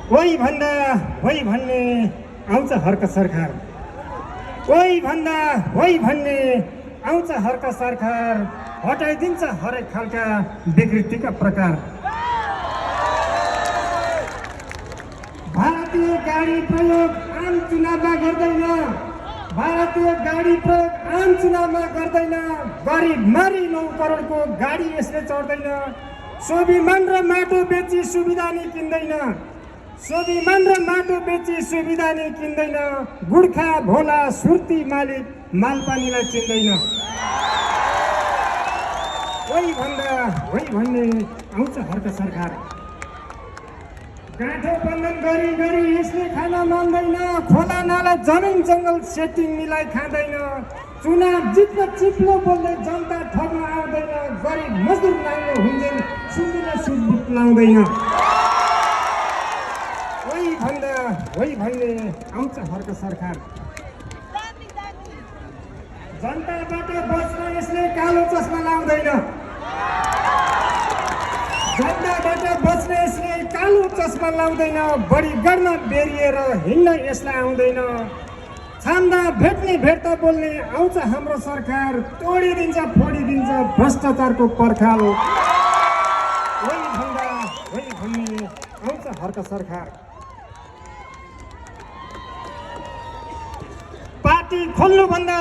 ओइ भन्दा होइ भन्ने आउँछ हर्क सरकार, ओइ भन्दा होइ भन्ने आउँछ हर्क सरकार, हटाइदिन्छ हरेक खालका विकृतिका प्रकार। भारतीय गाडी प्रयोग आम चुनावमा गर्दैन, भारतीय गाडी प्रयोग आम चुनावमा गर्दैन, गरिब मारी 9 करोडको गाडी यसले चढ्दैन, स्वाभिमान र माटो बेची सुविधा नि किन्दैन, स्वाभिमान र माटो बेची सुविधा नि किन्दैन, गुर्खा भोला सुर्ती मालिक मालपानीलाई चिन्दैन। ओइ भन्दा होइ भन्ने आउँछ हर्क सरकार, गाँठो बन्धन गरी गरी यसले खान मान्दैन, खोला नाला जमिन जङ्गल सेटिङ मिलाई खाँदैन, चुनाव जित्न चिप्लो बोल्दै जनता ठग्न आउँदैन, गरिब मजदुर नाङ्गो हुँदैन सुन्दिन सुटबुट लाउँदैन। ओइ भन्दा होइ भन्ने आउँछ हर्क सरकार, जनताबाट बच्न यसले कालो चस्मा लाउँदैन, जनताबाट बच्न यसले कालो चस्मा लाउँदैन, बढी गर्न बेरिएर हिँड्न यसलाई आउँदैन, छाम्दा भेट्ने भेट्दा बोल्ने आउँछ हाम्रो सरकार, तोडिदिन्छ फोडिदिन्छ भ्रष्टाचारको पर्खाल। ओइ भन्दा होइ भन्ने आउँछ हर्क सरकार, पार्टी खोल्नुभन्दा